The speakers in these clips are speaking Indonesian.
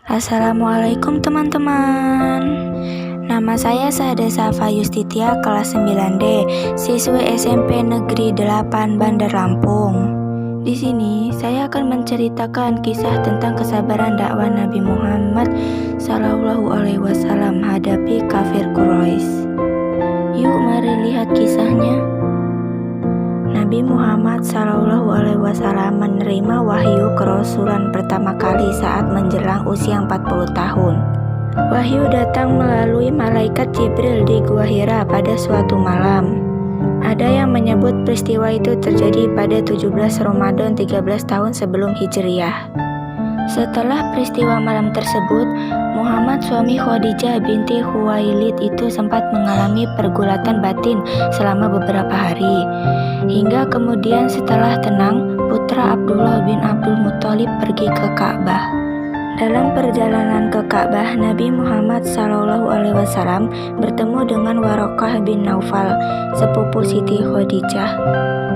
Assalamualaikum teman-teman. Nama saya Sada Safa Yustitia kelas 9D, siswi SMP Negeri 8 Bandar Lampung. Di sini saya akan menceritakan kisah tentang kesabaran dakwah Nabi Muhammad SAW hadapi kafir Quraisy. Yuk mari lihat kisahnya. Nabi Muhammad SAW menerima wahyu kerasulan pertama kali saat menjelang usia 40 tahun. Wahyu datang melalui malaikat Jibril di Gua Hira pada suatu malam. Ada yang menyebut peristiwa itu terjadi pada 17 Ramadan 13 tahun sebelum Hijriah. Setelah peristiwa malam tersebut, Muhammad suami Khadijah binti Khuwailid itu sempat mengalami pergulatan batin selama beberapa hari. Hingga kemudian setelah tenang, putra Abdullah bin Abdul Muthalib pergi ke Ka'bah. Dalam perjalanan ke Ka'bah, Nabi Muhammad SAW bertemu dengan Warokah bin Naufal, sepupu Siti Khadijah.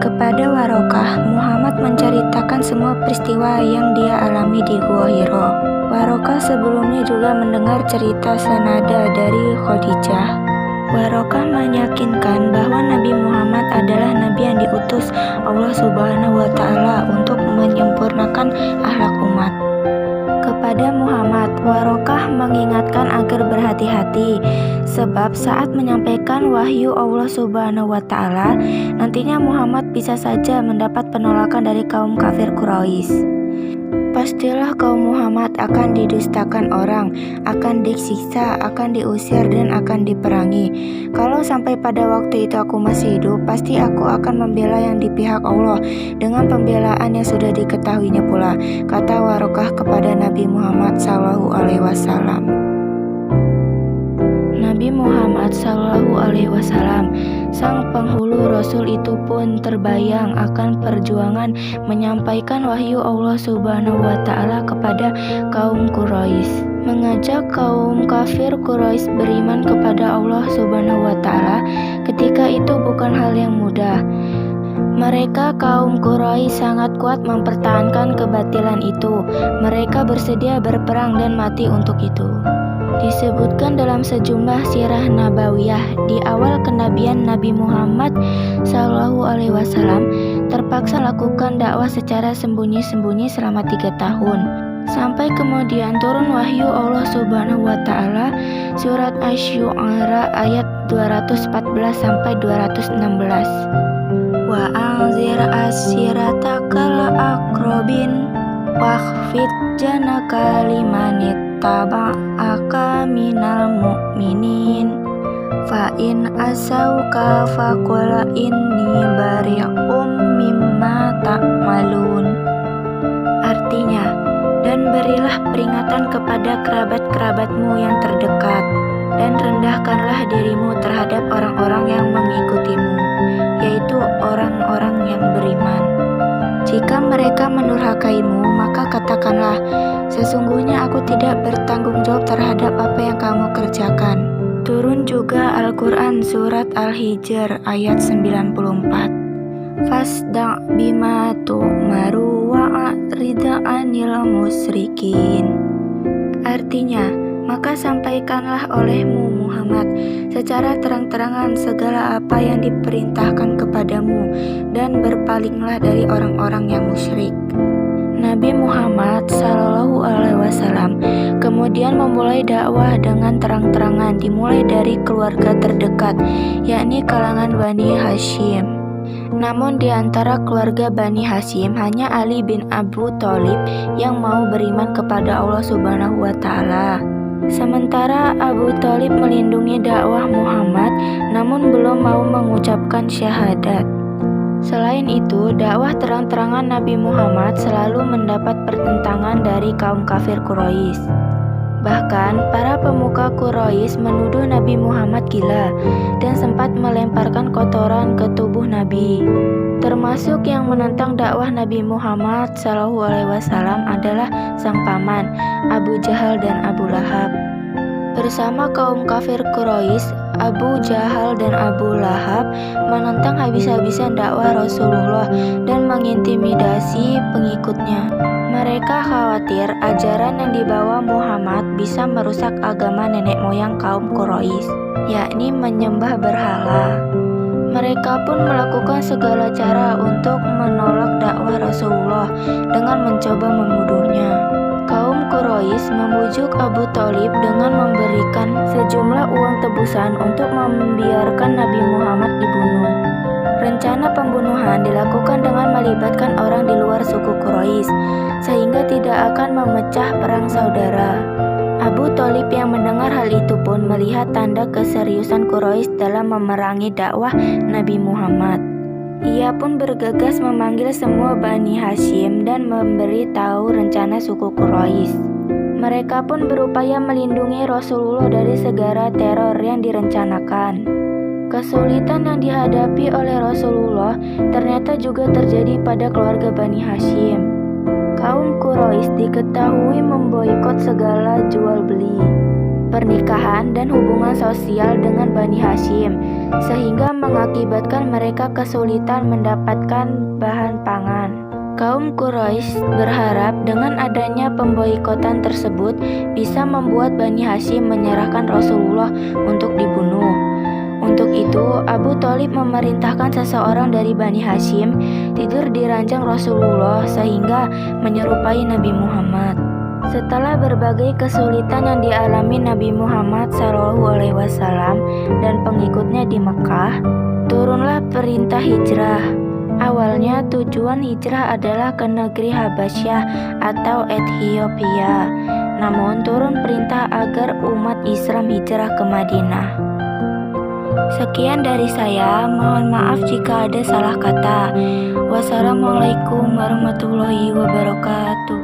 Kepada Warokah, Muhammad menceritakan semua peristiwa yang dia alami di Gua Hira. Warokah sebelumnya juga mendengar cerita senada dari Khadijah. Warokah meyakinkan bahwa Nabi Muhammad adalah Nabi yang diutus Allah Subhanahu wa Ta'ala untuk menyempurnakan akhlak umat. Kepada Muhammad, Warokah mengingatkan agar berhati-hati, sebab saat menyampaikan wahyu Allah Subhanahu wa Ta'ala, nantinya Muhammad bisa saja mendapat penolakan dari kaum kafir Quraisy. Pastilah kaum Muhammad akan didustakan orang, akan disiksa, akan diusir, dan akan diperangi. Kalau sampai pada waktu itu aku masih hidup, pasti aku akan membela yang di pihak Allah dengan pembelaan yang sudah diketahuinya pula, kata Warokah kepada Nabi Muhammad SAW. Nabi Muhammad SAW, sang penghulu Rasul itu pun terbayang akan perjuangan menyampaikan wahyu Allah Subhanahu wa Ta'ala kepada kaum Quraisy. Mengajak kaum kafir Quraisy beriman kepada Allah Subhanahu wa Ta'ala ketika itu bukan hal yang mudah. Mereka kaum Quraisy sangat kuat mempertahankan kebatilan itu. Mereka bersedia berperang dan mati untuk itu. Disebutkan dalam sejumlah sirah nabawiyah, di awal kenabian Nabi Muhammad SAW terpaksa lakukan dakwah secara sembunyi-sembunyi selama 3 tahun. Sampai kemudian turun wahyu Allah Subhanahu wa Ta'ala, surat Asy-Syu'ara ayat 214-216. Wa anzir ashiratakal aqrabin wakhfid janaka limanit taba'aka minal mu'minin fa in asauka faqul inni bari'um mimma ta'malun. Artinya, dan berilah peringatan kepada kerabat-kerabatmu yang terdekat, dan rendahkanlah dirimu terhadap orang-orang yang mengikutimu, yaitu orang-orang yang beriman. Jika mereka menurhakaimu, maka katakanlah, sesungguhnya aku tidak bertanggung jawab terhadap apa yang kamu kerjakan. Turun juga Al-Quran surat Al-Hijr ayat 94. Fasda' bima tu'maru wa'rid 'anil musyrikin. Artinya, maka sampaikanlah olehmu Muhammad secara terang-terangan segala apa yang diperintahkan kepadamu, dan berpalinglah dari orang-orang yang musyrik. Nabi Muhammad SAW kemudian memulai dakwah dengan terang-terangan, dimulai dari keluarga terdekat, yakni kalangan Bani Hashim. Namun di antara keluarga Bani Hashim hanya Ali bin Abu Thalib yang mau beriman kepada Allah Subhanahu wa Ta'ala. Sementara Abu Thalib melindungi dakwah Muhammad, namun belum mau mengucapkan syahadat. Selain itu, dakwah terang-terangan Nabi Muhammad selalu mendapat pertentangan dari kaum kafir Quraisy. Bahkan, para pemuka Quraisy menuduh Nabi Muhammad gila dan sempat melemparkan kotoran ke tubuh Nabi. Termasuk yang menentang dakwah Nabi Muhammad SAW adalah sang paman, Abu Jahal dan Abu Lahab. Bersama kaum kafir Quraisy, Abu Jahal dan Abu Lahab menentang habis-habisan dakwah Rasulullah dan mengintimidasi pengikutnya. Mereka khawatir ajaran yang dibawa Muhammad bisa merusak agama nenek moyang kaum Quraisy, yakni menyembah berhala. Mereka pun melakukan segala cara untuk menolak dakwah Rasulullah dengan mencoba membunuhnya. Kaum Quraisy membujuk Abu Thalib dengan memberikan sejumlah uang tebusan untuk membiarkan Nabi Muhammad dibunuh. Rencana pembunuhan dilakukan dengan melibatkan orang di luar suku Quraisy, sehingga tidak akan memecah perang saudara. Abu Thalib yang mendengar hal itu pun melihat tanda keseriusan Quraisy dalam memerangi dakwah Nabi Muhammad. Ia pun bergegas memanggil semua Bani Hashim dan memberi tahu rencana suku Quraisy. Mereka pun berupaya melindungi Rasulullah dari segala teror yang direncanakan. Kesulitan yang dihadapi oleh Rasulullah ternyata juga terjadi pada keluarga Bani Hashim. Kaum Quraisy diketahui memboikot segala jual beli, pernikahan dan hubungan sosial dengan Bani Hashim, sehingga mengakibatkan mereka kesulitan mendapatkan bahan pangan. Kaum Quraisy berharap dengan adanya pemboikotan tersebut bisa membuat Bani Hashim menyerahkan Rasulullah untuk dibunuh. Untuk itu, Abu Thalib memerintahkan seseorang dari Bani Hashim tidur di ranjang Rasulullah sehingga menyerupai Nabi Muhammad. Setelah berbagai kesulitan yang dialami Nabi Muhammad SAW dan pengikutnya di Mekah, turunlah perintah hijrah. Awalnya tujuan hijrah adalah ke negeri Habasyah atau Ethiopia. Namun turun perintah agar umat Islam hijrah ke Madinah. Sekian dari saya, mohon maaf jika ada salah kata. Wassalamualaikum warahmatullahi wabarakatuh.